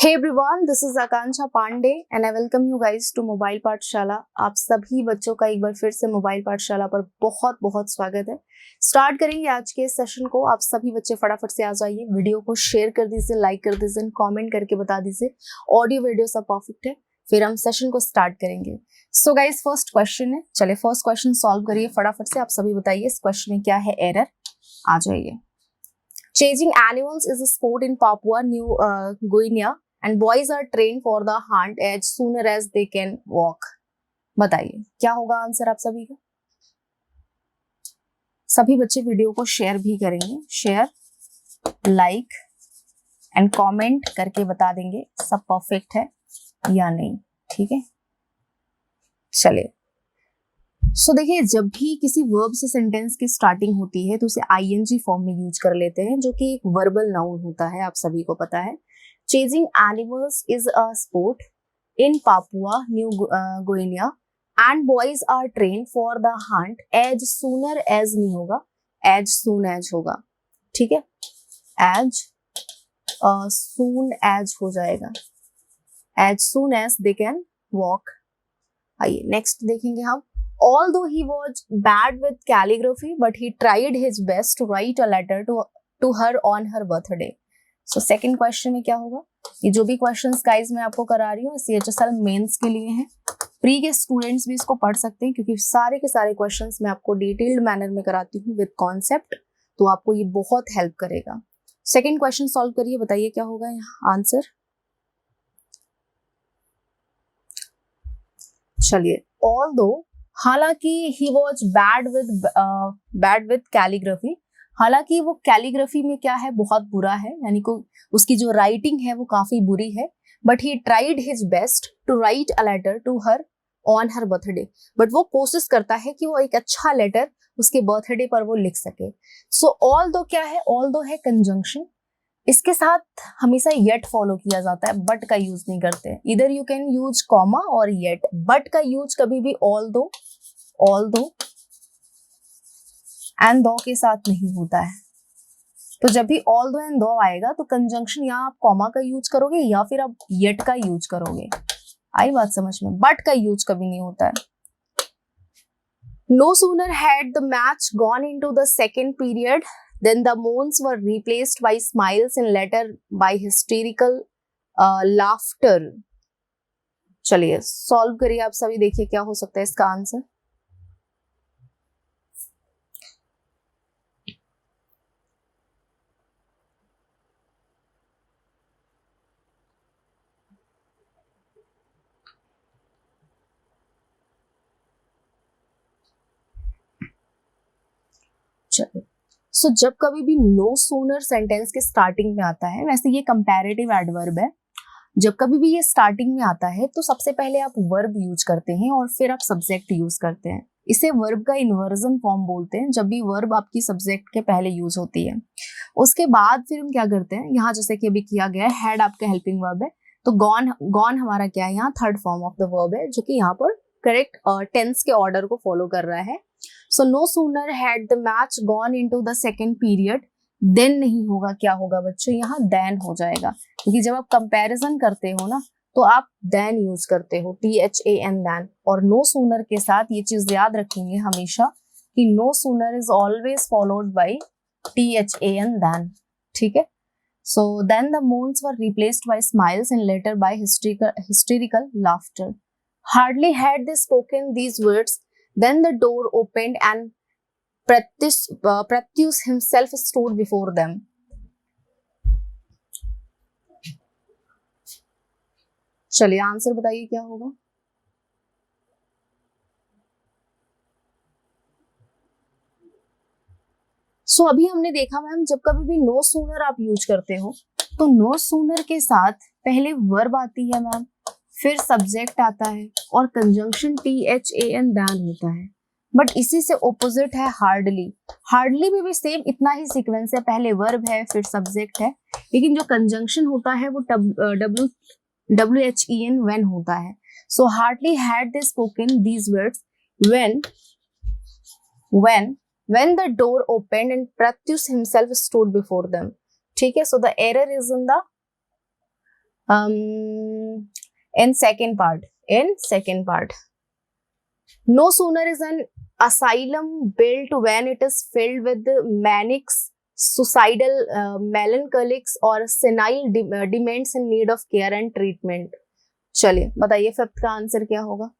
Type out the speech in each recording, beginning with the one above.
Hey everyone, this is Akanksha Pandey and I welcome you guys to mobile Pathshala. आप सभी बच्चों का एक बार फिर से मोबाइल पाठशाला पर बहुत बहुत स्वागत है। स्टार्ट करेंगे आज के इस सेशन को। आप सभी बच्चे फटाफट से आ जाइए, वीडियो को शेयर कर दीजिए, लाइक कर दीजिए, कमेंट करके बता दीजिए ऑडियो वीडियो सब परफेक्ट है, फिर हम सेशन को स्टार्ट करेंगे। सो गाइस, फर्स्ट क्वेश्चन है, चलिए फर्स्ट क्वेश्चन सॉल्व करिए फटाफट से। आप सभी बताइए इस क्वेश्चन में क्या है एरर। आ जाइए। Chasing animals is a sport in Papua New Guinea and boys are trained for the hunt as sooner as they can walk. बताइए क्या होगा आंसर आप सभी का। सभी बच्चे वीडियो को शेयर भी करेंगे, शेयर, लाइक एंड कमेंट करके बता देंगे सब परफेक्ट है या नहीं। ठीक है, चलिए। सो देखिए, जब भी किसी वर्ब से सेंटेंस की स्टार्टिंग होती है तो उसे आईएनजी फॉर्म में यूज कर लेते हैं, जो कि एक वर्बल नाउन होता है, आप सभी को पता है। Chasing animals is a sport in Papua New Guinea and boys are train for the hunt as sooner as नहीं होगा, एज सून एज होगा। ठीक है, एज सून एज हो जाएगा, as soon as they can walk. आइए next देखेंगे हम। Although he was bad with calligraphy, but he tried his best to write a letter to her on her birthday. So second question में क्या होगा? ये जो भी questions guys मैं आपको करा रही हूँ CHSL मेंस के लिए हैं। प्री के स्टूडेंट्स भी इसको पढ़ सकते हैं, क्योंकि सारे के सारे questions मैं आपको डिटेल्ड मैनर में कराती हूँ विद कॉन्सेप्ट, तो आपको ये बहुत हेल्प करेगा। सेकेंड क्वेश्चन सॉल्व करिए, बताइए क्या होगा यहाँ आंसर। चलिए, although हालांकि he was bad with calligraphy, हालांकि वो कैलीग्राफी में क्या है, बहुत बुरा है, यानी को उसकी जो राइटिंग है वो काफी बुरी है। But he tried his best to write a letter to her on her birthday, but वो कोशिश करता है कि वो एक अच्छा लेटर उसके बर्थडे पर वो लिख सके। सो ऑल दो क्या है, ऑल दो है कंजंक्शन, इसके साथ हमेशा येट फॉलो किया जाता है, बट का यूज नहीं करते। इधर यू कैन यूज कॉमा और येट, बट का यूज कभी भी ऑल दो एंड दो के साथ नहीं होता है। तो जब भी ऑल दो एंड दो आएगा तो कंजंक्शन यहाँ आप कॉमा का यूज करोगे या फिर आप येट का यूज करोगे। आई बात समझ में? बट का यूज कभी नहीं होता है। No sooner had the match gone into the second period then the moans were replaced by smiles and later by hysterical laughter. चलिए सॉल्व करिए आप सभी, देखिए क्या हो सकता है इसका आंसर। चलिए, सो जब कभी भी नो सूनर सेंटेंस के स्टार्टिंग में आता है, वैसे ये कंपैरेटिव एडवर्ब है, जब कभी भी ये स्टार्टिंग में आता है तो सबसे पहले आप वर्ब यूज करते हैं और फिर आप सब्जेक्ट यूज करते हैं। इसे वर्ब का इन्वर्जन फॉर्म बोलते हैं, जब भी वर्ब आपकी सब्जेक्ट के पहले यूज होती है। उसके बाद फिर हम क्या करते हैं, यहाँ जैसे कि अभी किया गया है, हैड आपका हेल्पिंग वर्ब है, तो गॉन हमारा क्या है, यहाँ third form of the verb है, जो कि यहाँ पर करेक्ट टेंस के ऑर्डर को फॉलो कर रहा है। So no sooner had the match gone into the second period, then नहीं होगा, क्या होगा बच्चों, यहाँ देन हो जाएगा, क्योंकि जब आप कंपैरिजन करते हो ना तो आप देन यूज करते हो, THAN देन। और नो सूनर के साथ ये चीज याद रखेंगे हमेशा कि no sooner is always followed by THAN than. ठीक है, so then the moons were replaced by smiles and later by hysterical laughter. Hardly had they spoken these words then the door opened and Pratyus himself stood before them. चलिए answer बताइए क्या होगा। सो अभी हमने देखा ma'am, जब कभी भी नो सूनर आप यूज करते हो तो नो सूनर के साथ पहले वर्ब आती है मैम, फिर सब्जेक्ट आता है और कंजंक्शन THAN देन होता है। बट इसी से ऑपोजिट है हार्डली। हार्डली में भी सेम इतना ही सीक्वेंस है, पहले वर्ब है फिर सब्जेक्ट है, लेकिन जो कंजंक्शन होता है वो WHEN व्हेन होता है। सो hardly had they spoken these words when the door opened and Pratyus himself stood before them. ठीक है, so the error is in the In second part, no sooner is an asylum built when it is filled with manics, suicidal, melancholics or senile dements in need of care and treatment. चलिए बताइए fifth का answer क्या होगा.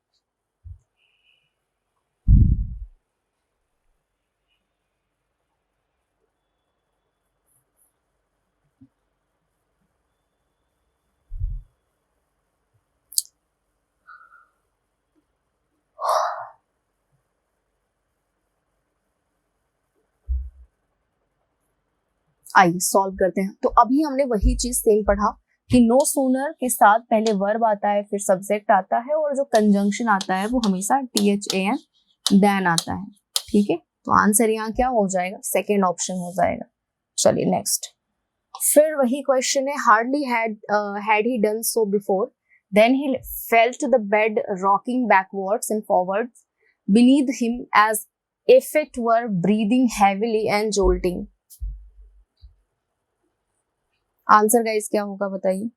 आइए solve करते हैं. तो अभी हमने वही चीज सेम पढ़ा कि नो सूनर के साथ पहले वर्ब आता है, फिर सब्जेक्ट आता है और जो कंजंक्शन आता है वो हमेशा THAN देन आता है. ठीक है, तो आंसर यहाँ क्या हो जाएगा, सेकेंड ऑप्शन हो जाएगा. चलिए नेक्स्ट. फिर वही क्वेश्चन है. Hardly had he done so before then he fell to the bed rocking backwards and forwards beneath him as if it were breathing heavily and jolting. Answer guys क्या होगा बताइए.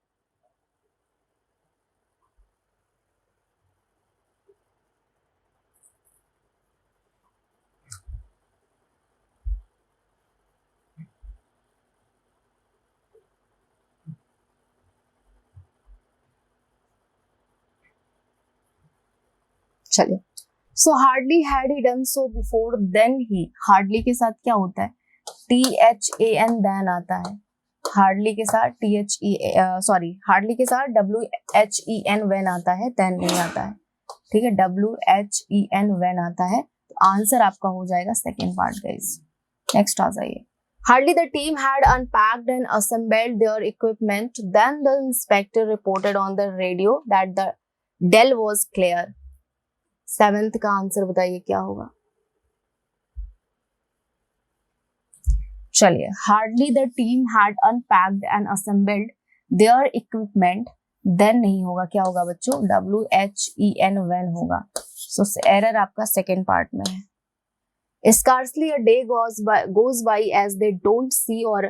चलिए, so hardly had he done so before then he. Hardly के साथ क्या होता है, THAN then आता है. हार्डली के साथ हार्डली के साथ WHEN वेन आता है, देन नहीं आता है. ठीक है, WHEN वेन आता है. तो आंसर आपका हो जाएगा सेकेंड पार्ट गाइस. नेक्स्ट आ जाइए. Hardly the team had unpacked and assembled their equipment, then the inspector reported on the radio that the Dell was clear. Seventh का आंसर बताइए क्या होगा. चलिए, hardly the team had unpacked and assembled their equipment, then नहीं होगा, क्या होगा बच्चों, WHEN वेन होगा. सो एरर आपका सेकेंड पार्ट में है. Scarcely a day goes by as they don't see or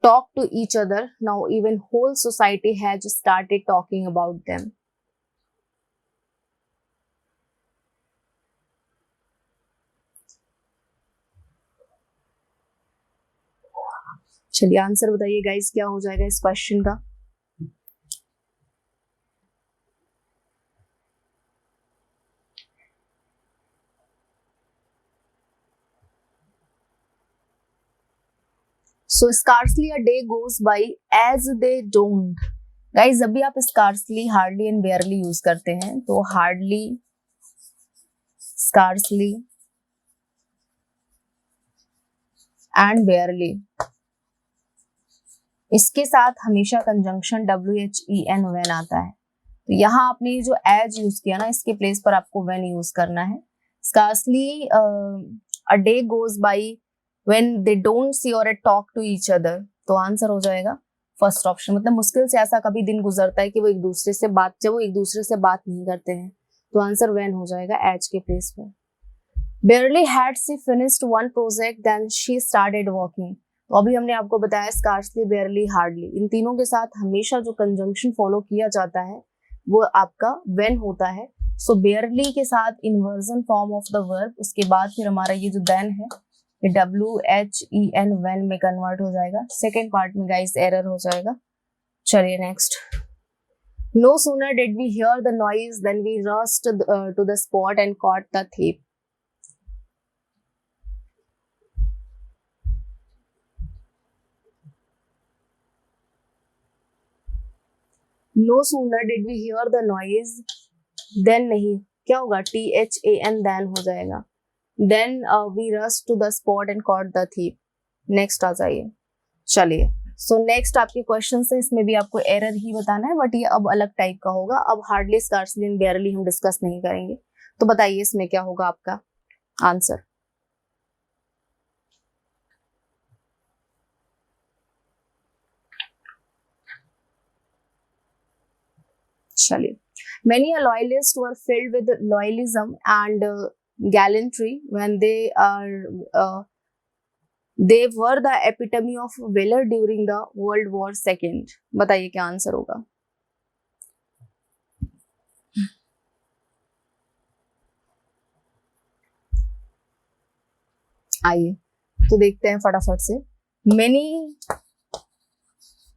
talk to each other. Now even whole society has started talking about them. चलिए आंसर बताइए गाइस क्या हो जाएगा इस क्वेश्चन का. So scarcely a day goes by as they don't. Guys जब भी आप scarcely, hardly and barely use करते हैं तो हार्डली, स्कार्सली एंड बेयरली, इसके साथ हमेशा कंजंक्शन WHEN वेन आता है. तो यहाँ आपने जो एज यूज किया ना, इसके प्लेस पर आपको वेन यूज करना है. Scarcely a day goes by when they don't see or talk to each other. तो आंसर हो जाएगा फर्स्ट ऑप्शन. मतलब मुश्किल से ऐसा कभी दिन गुजरता है कि वो एक दूसरे से बात नहीं करते हैं. तो आंसर वेन हो जाएगा एज के प्लेस पर. barely had she finished one project then she started walking. तो अभी हमने आपको बताया scarcely, barely, hardly, इन तीनों के साथ हमेशा जो कंजंक्शन फॉलो किया जाता है वो आपका when होता है. सो barely के साथ inversion form of the verb, उसके बाद फिर हमारा ये जो then है ये WHEN वेन में कन्वर्ट हो जाएगा. सेकेंड पार्ट में गाइस एरर हो जाएगा. चलिए next. No sooner did we hear the noise then we rushed to the spot and caught the thief. No sooner did we hear the noise then नहीं, क्या होगा, THAN then हो जाएगा. Then we rushed to the spot and caught the thief. Next आ जाइए. चलिए, so next आपके question है, इसमें भी आपको एरर ही बताना है, बट ये अब अलग टाइप का होगा. अब हार्डली, स्कार्सली एंड बेयरली हम डिस्कस नहीं करेंगे. तो बताइए इसमें क्या होगा आपका आंसर. चलिए, many a loyalists were filled with loyalism and gallantry when they were the epitome of valor during the World War II. बताइए क्या आंसर होगा. आइए तो देखते हैं फटाफट से। मेनी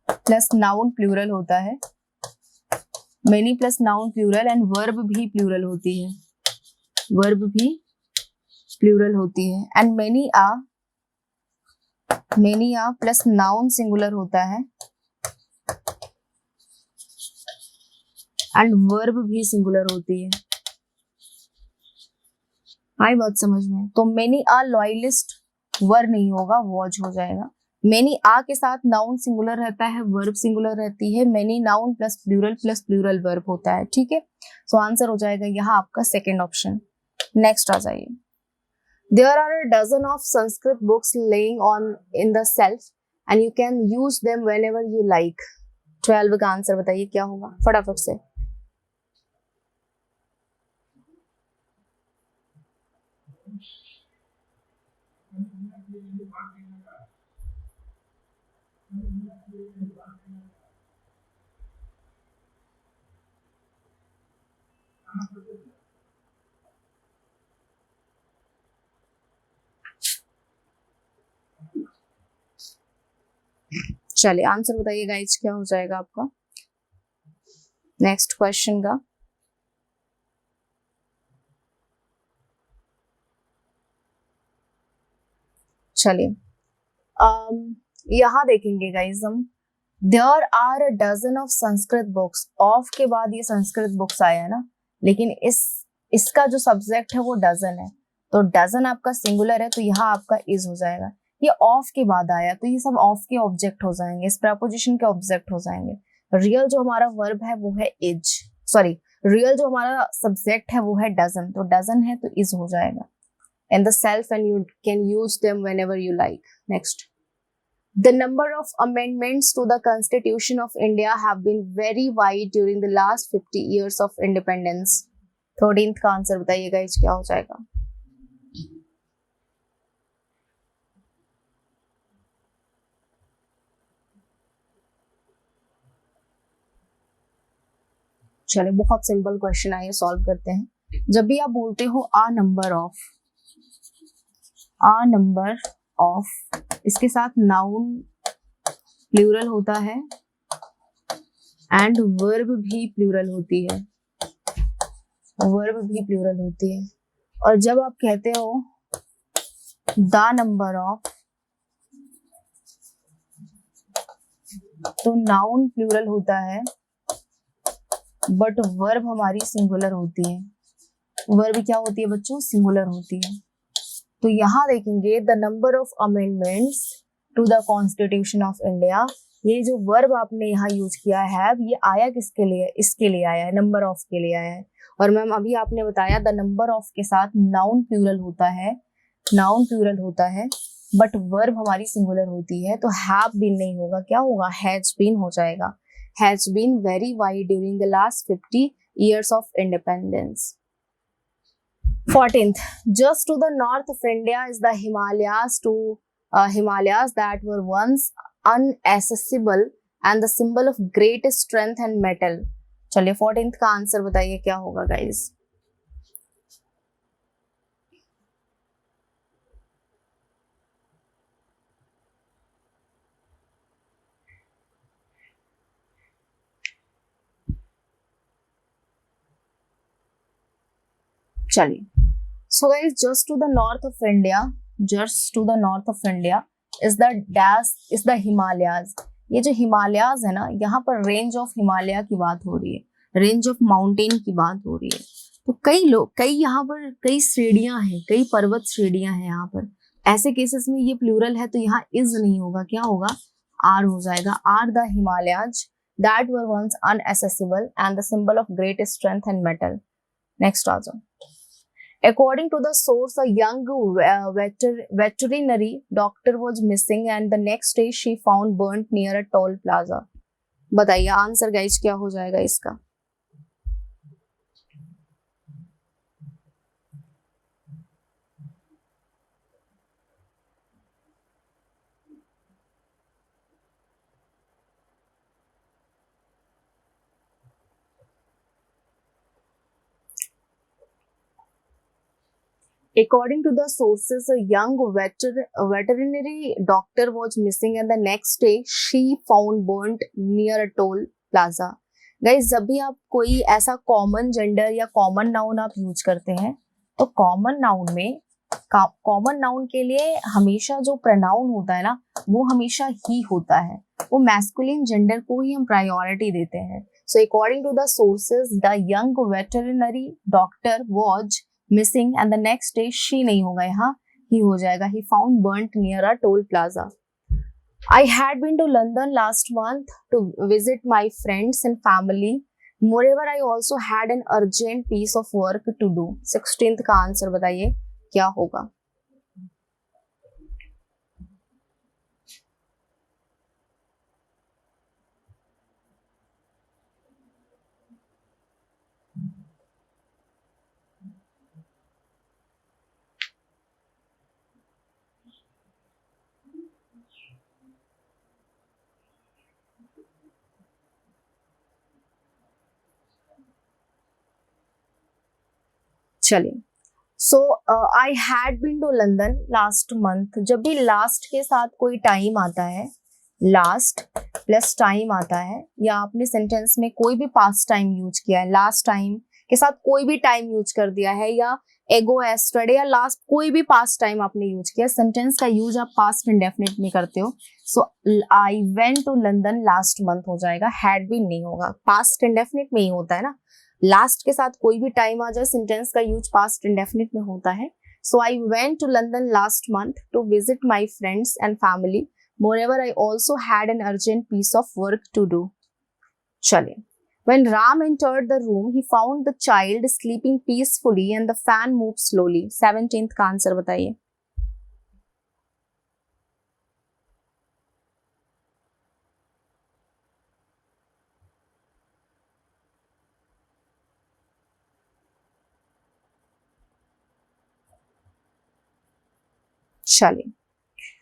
प्लस नाउन प्लूरल होता है, many plus noun plural and verb भी प्लूरल होती है, वर्ब भी प्लूरल होती है। And many ah plus noun singular होता है एंड वर्ब भी सिंगुलर होती है। आई बात समझ में? तो मेनी आ लॉयलिस्ट वर नहीं होगा, वॉच हो जाएगा। मेनी आ के साथ नाउन सिंगुलर रहता है, वर्ब सिंगुलर रहती है। Many noun plus plural verb होता है, ठीक है। सो आंसर हो जाएगा यहाँ आपका सेकेंड ऑप्शन। नेक्स्ट आ जाइए। There are a dozen of Sanskrit books laying on in the shelf and you can use them whenever you like. 12 का आंसर बताइए क्या होगा फटाफट से। चलिए आंसर बताइए गाइज क्या हो जाएगा आपका नेक्स्ट क्वेश्चन का। चलिए यहाँ देखेंगे गाइज हम, there are a dozen of Sanskrit books. Of के बाद ये संस्कृत बुक्स आया है ना, लेकिन इसका जो सब्जेक्ट है वो डजन है, तो डजन आपका सिंगुलर है तो यहाँ आपका इज हो जाएगा। ये ऑफ के बाद आया तो ये सब ऑफ के ऑब्जेक्ट हो जाएंगे, इस प्रपोजिशन के ऑब्जेक्ट हो जाएंगे। रियल जो हमारा वर्ब है वो है इज, सॉरी रियल जो हमारा सब्जेक्ट है वो है डजन, तो डजन है तो इज हो जाएगा। And the self and you can use them whenever you like. Next. The number of amendments to the Constitution of India have been very wide during the last 50 years of independence. 13th का answer बताइएगा इस क्या हो जाएगा। चलिए बहुत simple question है ये, सॉल्व करते हैं। जब भी आप बोलते हो आ नंबर ऑफ, इसके साथ नाउन प्लूरल होता है एंड वर्ब भी प्लूरल होती है, वर्ब भी प्लूरल होती है। और जब आप कहते हो द नंबर ऑफ, तो नाउन प्लूरल होता है बट वर्ब हमारी सिंगुलर होती है। वर्ब क्या होती है बच्चों? सिंगुलर होती है। तो यहां देखेंगे the number of amendments to the constitution of India, ये जो वर्ब आपने यहाँ यूज किया है ये आया किसके लिए? इसके लिए आया है, नंबर ऑफ के लिए आया है। और मैम अभी आपने बताया द नंबर ऑफ के साथ नाउन प्लूरल होता है, नाउन प्लूरल होता है बट वर्ब हमारी सिंगुलर होती है, तो हैव बीन नहीं होगा, क्या होगा? हैज बीन हो जाएगा। Has been very wide during the last 50 years of independence. 14th, just to the north of India is the Himalayas that were once inaccessible and the symbol of greatest strength and metal. चलिए 14th का answer बताइए क्या होगा guys. चलिए so guys, just to the north of India is the Himalayas. ये जो हिमालयाज है ना, यहाँ पर रेंज ऑफ हिमालय की बात हो रही है, रेंज ऑफ माउंटेन की बात हो रही है। तो कई यहाँ पर कई श्रेणियां हैं, कई पर्वत श्रेणियां हैं यहाँ पर। ऐसे केसेस में ये प्लूरल है तो यहाँ इज नहीं होगा, क्या होगा? आर हो जाएगा। Are the Himalayas that were once unaccessible and the symbol of great strength and metal. Next आ जाओ। According to the source, a young veterinary doctor was missing and the next day she found burnt near a toll plaza. बताइए answer guys क्या हो जाएगा इसका? According to the sources, a young veterinary doctor was missing and the next day she found burnt near a toll plaza. Guys, जब भी आप कोई ऐसा कॉमन जेंडर या कॉमन नाउन आप यूज करते हैं तो कॉमन नाउन में कॉमन नाउन के लिए हमेशा जो प्रनाउन होता है ना वो हमेशा ही होता है, वो मैस्कुलिन जेंडर को ही हम प्रायोरिटी देते हैं. So according to the sources the young veterinary doctor was missing and the next day she नहीं होगा, यहाँ ही हो जाएगा. He found burnt near a toll plaza. I had been to London last month to visit my friends and family. Moreover, I also had an urgent piece of work to do. 16th का answer बताइए क्या होगा. चलिए, so I had been to London last month. जब भी last के साथ कोई टाइम आता है, लास्ट प्लस टाइम आता है, या आपने सेंटेंस में कोई भी पास्ट टाइम यूज किया है, लास्ट टाइम के साथ कोई भी टाइम यूज कर दिया है, या एगो, एस्टरडे या लास्ट कोई भी पास्ट टाइम आपने यूज किया, सेंटेंस का यूज आप पास्ट इंडेफिनिट में करते हो. So I went to London last month हो जाएगा, हैड बीन नहीं होगा, पास्ट इंडेफिनिट में ही होता है ना. लास्ट के साथ कोई भी टाइम आ जाए सेंटेंस का यूज पास्ट इंडेफिनिट में होता है. So I went to London last month to visit my friends and family. Moreover I also had an urgent piece of work to do. चलिए, when Ram entered the room he found the child sleeping peacefully and the fan moved slowly. 17th का answer बताइए. चलिए,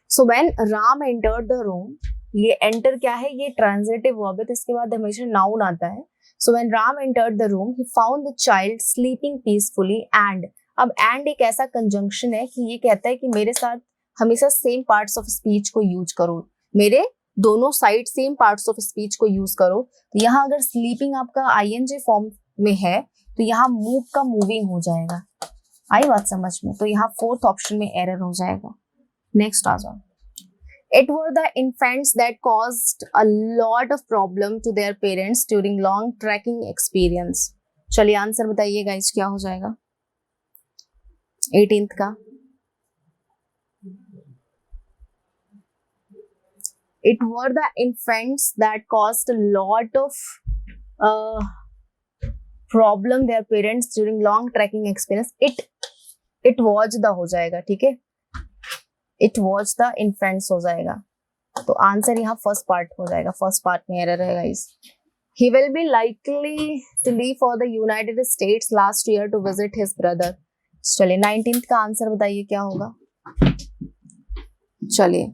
so when Ram entered the room, ये enter क्या है, ये transitive verb है तो इसके बाद हमेशा नाउन आता है. So when Ram entered the room he found the child sleeping peacefully and. अब एंड एक ऐसा कंजंक्शन है कि ये कहता है कि मेरे साथ हमेशा सेम पार्ट्स ऑफ स्पीच को यूज करो, मेरे दोनों side same parts of speech को यूज करो. तो यहाँ अगर स्लीपिंग आपका आईएनजी फॉर्म में है तो यहाँ मूव का मूविंग हो जाएगा. आई बात समझ में? तो यहाँ फोर्थ ऑप्शन में एरर हो जाएगा. नेक्स्ट आ जाओ. It were the infants that caused a lot of problem to their parents during long trekking experience. चलिए आंसर बताइए गाइस क्या हो जाएगा 18th का. It were the infants that caused a lot of problem their parents during long trekking experience. It was the हो जाएगा, ठीक है. It was the infants हो जाएगा. तो आंसर यहाँ फर्स्ट पार्ट हो जाएगा, फर्स्ट पार्ट में एरर है guys. He will be likely to leave for the United States last year to visit his brother. चलिए 19th का आंसर बताइए क्या होगा. चलिए,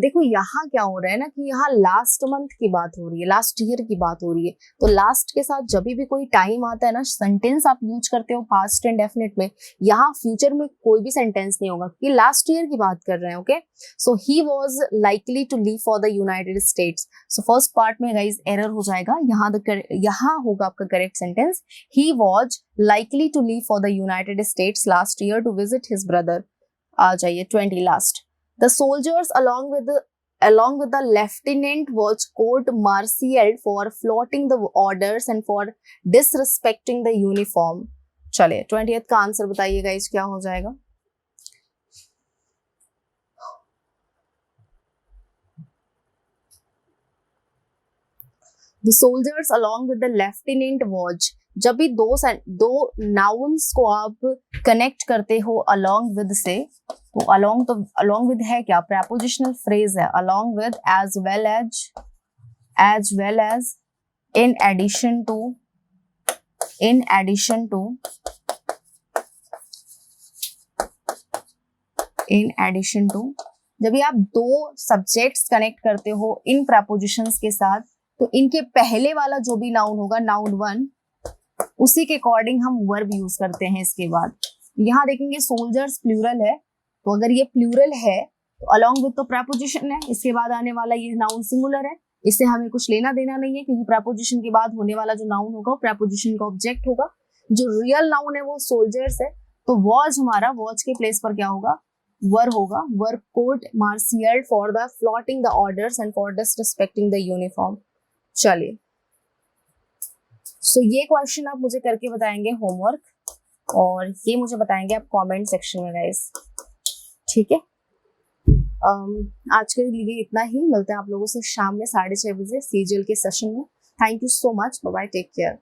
देखो यहाँ क्या हो रहा है ना कि यहाँ लास्ट मंथ की बात हो रही है, लास्ट ईयर की बात हो रही है. तो लास्ट के साथ जब भी कोई टाइम आता है ना, सेंटेंस आप यूज करते हो पास्ट इंडेफिनिट में. यहाँ फ्यूचर में कोई भी सेंटेंस नहीं होगा कि लास्ट ईयर की बात कर रहे हैं. Okay, so he was likely to leave for the United States. So first part में गाइस एरर हो जाएगा. यहाँ होगा आपका correct sentence, he was likely to leave for the United States last year to visit his brother. आ जाइए 20 last. The soldiers along with the lieutenant was court-martialed for flouting the orders and for disrespecting the uniform. चलिए 20th का answer बताइए guys क्या हो जाएगा. The soldiers along with the lieutenant was. जब भी दो नाउन्स को आप कनेक्ट करते हो along with से, तो along with है क्या, prepositional phrase है. along with, as well as, in addition to, जब भी आप दो सब्जेक्ट्स कनेक्ट करते हो इन प्रपोजिशंस के साथ, तो इनके पहले वाला जो भी नाउन होगा, नाउन वन, उसी के अकॉर्डिंग हम वर्ब यूज करते हैं इसके बाद। यहाँ देखेंगे सोल्जर्स प्लूरल है, तो अगर ये प्लूरल है तो अलॉन्ग विद तो प्रपोजिशन है, इसके बाद आने वाला ये नाउन सिंगुलर है, इससे हमें कुछ लेना देना नहीं है, क्योंकि प्रपोजिशन के बाद होने वाला जो नाउन होगा वो प्रपोजिशन का ऑब्जेक्ट होगा। जो रियल नाउन है वो सोल्जर्स है, तो वॉज हमारा, वॉज के प्लेस पर क्या होगा, वर होगा। Were court martial for the flouting the orders and for disrespecting the uniform. चलिए, सो ये क्वेश्चन आप मुझे करके बताएंगे होमवर्क, और ये मुझे बताएंगे आप कमेंट सेक्शन में गाइस, ठीक है। आज के लिए इतना ही, मिलते हैं आप लोगों से शाम में 6:30 बजे सीजीएल के सेशन में। Thank you so much, bye bye, take care.